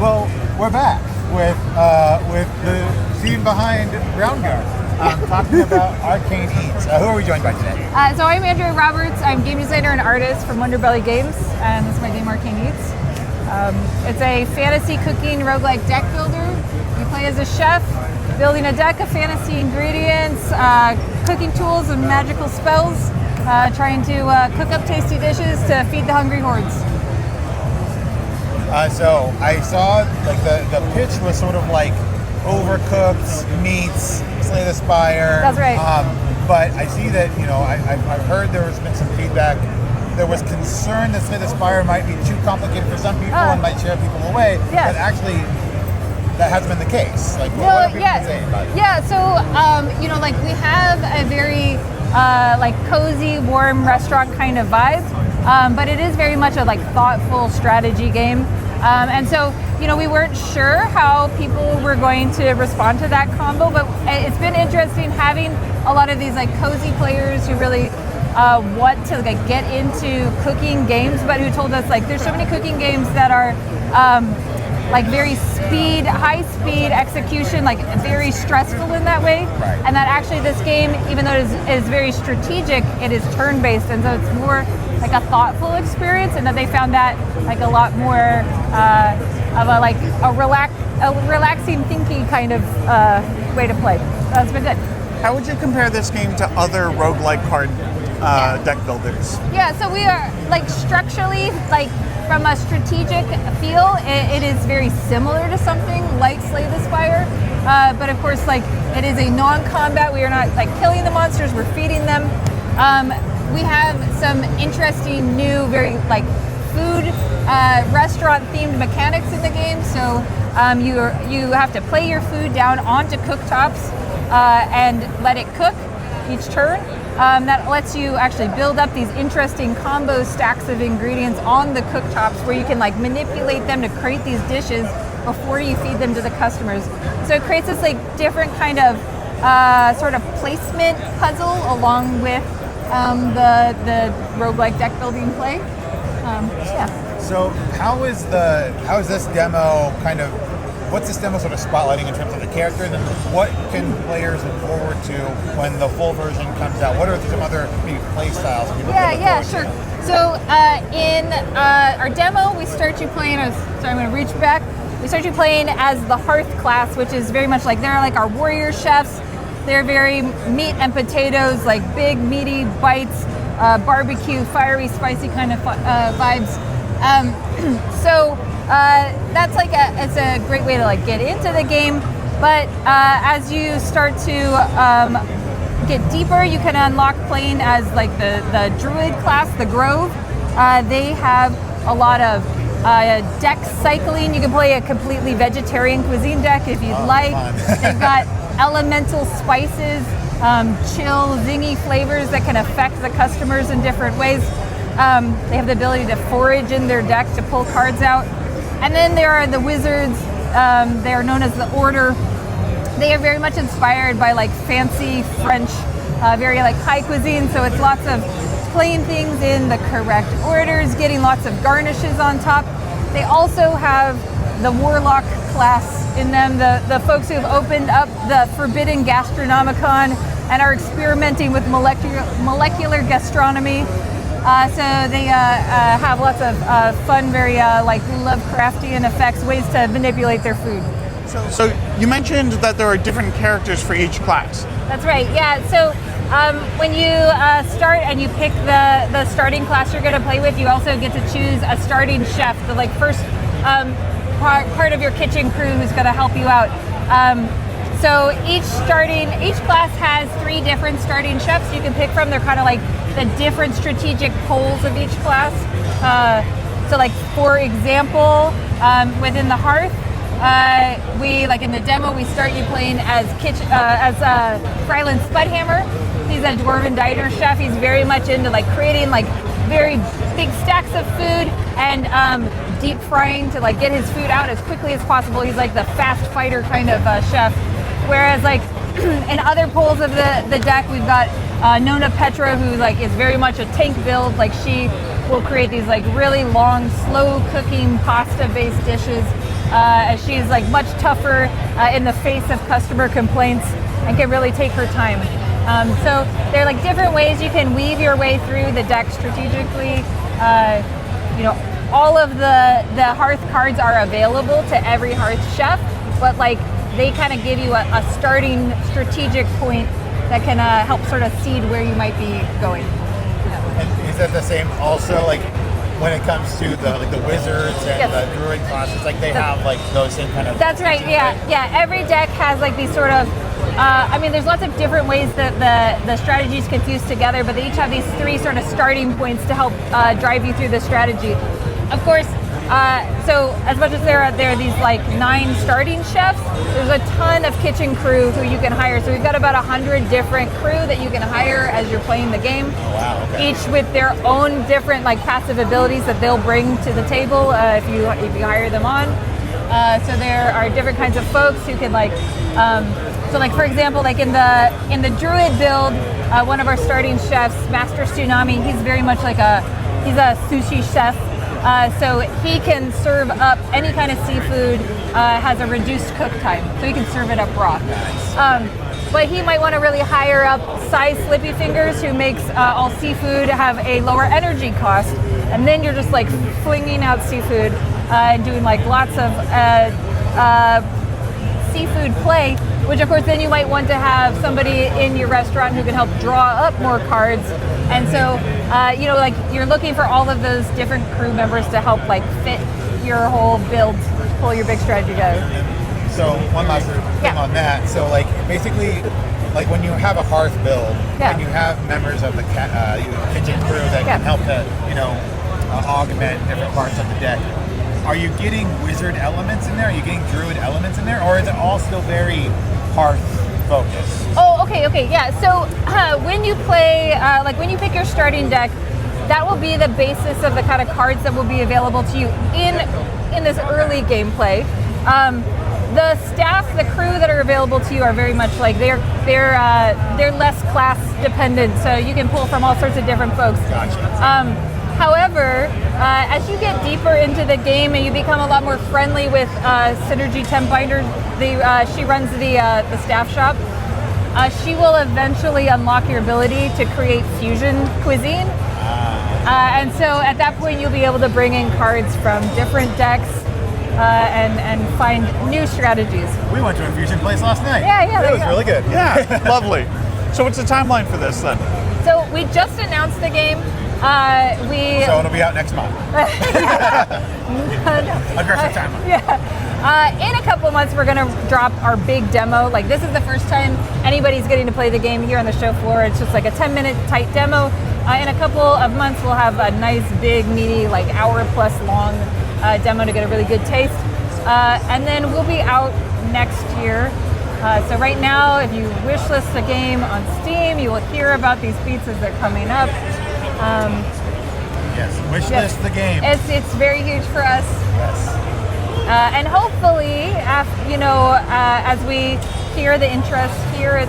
Well, we're back with the scene behind Ground Guard, talking about Arcane Eats. Who are we joined by today? So I'm Andrea Roberts. I'm game designer and artist from Wonderbelly Games, and this is my game Arcane Eats. It's a fantasy cooking roguelike deck builder. You play as a chef, building a deck of fantasy ingredients, cooking tools, and magical spells, trying to cook up tasty dishes to feed the hungry hordes. So I saw like the pitch was sort of like Overcooked meets Slay the Spire. That's right. But I see that, I've heard there has been some feedback. There was concern that Slay the Spire might be too complicated for some people and might scare people away. Yeah. But actually, that hasn't been the case. Like, what have people been saying about it? Yeah, so, we have a very, cozy, warm restaurant kind of vibe, but it is very much a, thoughtful strategy game. And so, we weren't sure how people were going to respond to that combo, but it's been interesting having a lot of these, cozy players who really want to, get into cooking games, but who told us, there's so many cooking games that are, very high speed execution, very stressful in that way. Right. And that actually this game, even though it is very strategic, it is turn-based, and so it's more like a thoughtful experience, and that they found that a lot more of a relaxing, thinky kind of way to play. It's been good. How would you compare this game to other roguelike card deck builders? Yeah, so we are structurally, from a strategic feel, it is very similar to something like Slay the Spire, but of course, it is a non-combat. We are not killing the monsters; we're feeding them. We have some interesting new, very food restaurant-themed mechanics in the game. So you have to play your food down onto cooktops and let it cook each turn. That lets you actually build up these interesting combo stacks of ingredients on the cooktops where you can manipulate them to create these dishes before you feed them to the customers. So it creates this different kind of sort of placement puzzle along with the roguelike deck building play. So how is this demo what's this demo sort of spotlighting in terms of the character, and then what can players look forward to when the full version comes out? What are some other maybe play styles people can look forward to? So in our demo, we start you playing as, I'm going to reach back. We start you playing as the Hearth class, which is very much they're our warrior chefs. They're very meat and potatoes, big meaty bites, barbecue, fiery, spicy kind of vibes. So that's it's a great way to get into the game. But as you start to get deeper, you can unlock playing as the druid class, the Grove. They have a lot of deck cycling. You can play a completely vegetarian cuisine deck if you'd like. They've got elemental spices, chill, zingy flavors that can affect the customers in different ways. They have the ability to forage in their deck to pull cards out. And then there are the wizards. They are known as the Order. They are very much inspired by fancy French, very high cuisine. So it's lots of playing things in the correct orders, getting lots of garnishes on top. They also have the Warlock class in them, the folks who have opened up the Forbidden Gastronomicon and are experimenting with molecular gastronomy. So they have lots of fun, very Lovecraftian effects, ways to manipulate their food. So you mentioned that there are different characters for each class. That's right, yeah. So when you start and you pick the starting class you're going to play with, you also get to choose a starting chef, the first part of your kitchen crew who's going to help you out. So each class has 3 different starting chefs you can pick from. They're kind of the different strategic poles of each class. So for example, within the Hearth, we in the demo we start you playing as Fryland Spudhammer. He's a dwarven diner chef. He's very much into creating very big stacks of food and deep frying to get his food out as quickly as possible. He's the fast fighter kind of chef. Whereas in other poles of the deck, we've got Nona Petra, who is very much a tank build. She will create these really long, slow cooking pasta-based dishes. as she's like much tougher in the face of customer complaints and can really take her time. So there are like different ways you can weave your way through the deck strategically. All of the Hearth cards are available to every Hearth chef, but like they kind of give you a starting strategic point that can help sort of seed where you might be going. And is that the same also, like, when it comes to the wizards and the druid classes, like they have like those same kind of... That's right, yeah. Every deck has like these sort of, there's lots of different ways that the strategies can fuse together, but they each have these 3 sort of starting points to help drive you through the strategy. Of course, so as much as there are these like 9 starting chefs, there's a ton of kitchen crew who you can hire. So we've got about 100 different crew that you can hire as you're playing the game. Oh, wow, okay. Each with their own different like passive abilities that they'll bring to the table if you hire them on. So there are different kinds of folks who can like, so like for example, like in the druid build, one of our starting chefs, Master Tsunami, he's very much like he's a sushi chef. So he can serve up any kind of seafood, has a reduced cook time, so he can serve it up raw. But he might want to really hire up Sai Slippy Fingers, who makes all seafood have a lower energy cost, and then you're just like flinging out seafood and doing like lots of seafood play, which of course then you might want to have somebody in your restaurant who can help draw up more cards. And so, like you're looking for all of those different crew members to help like fit your whole build, pull your big strategy together. So one last thing on that. So like basically, like when you have a Hearth build and you have members of the kitchen crew that can help to, augment different parts of the deck, are you getting wizard elements in there? Are you getting druid elements in there? Or is it all still very Hearth focused? Oh, okay, yeah. So when you play, when you pick your starting deck, that will be the basis of the kind of cards that will be available to you in this early gameplay. The staff, the crew that are available to you are very much like they're less class dependent, so you can pull from all sorts of different folks. Gotcha. However, as you get deeper into the game and you become a lot more friendly with Synergy Tempbinder, she runs the staff shop. She will eventually unlock your ability to create fusion cuisine. And so at that point, you'll be able to bring in cards from different decks and find new strategies. We went to a fusion place last night. Yeah. It was really good. Yeah, lovely. So what's the timeline for this then? So we just announced the game. So it'll be out next month. Aggressive timeline. Yeah. In a couple of months, we're going to drop our big demo. Like, this is the first time anybody's getting to play the game here on the show floor. It's just like a 10-minute tight demo. In a couple of months, we'll have a nice, big, meaty, like hour-plus long demo to get a really good taste. And then we'll be out next year. So right now, if you wishlist the game on Steam, you will hear about these beats as they're coming up. Yes, wishlist the game. It's very huge for us. Yes. And hopefully, as we hear the interest here,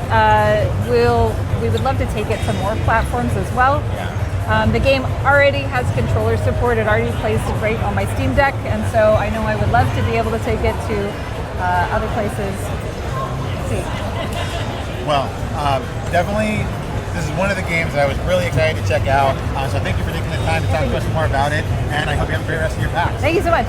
we would love to take it to more platforms as well. Yeah. The game already has controller support. It already plays great on my Steam Deck, and so I know I would love to be able to take it to other places. Let's see. Well, definitely. This is one of the games that I was really excited to check out. So thank you for taking the time to talk to us more about it, and I hope you have a great rest of your PAX. Thank you so much.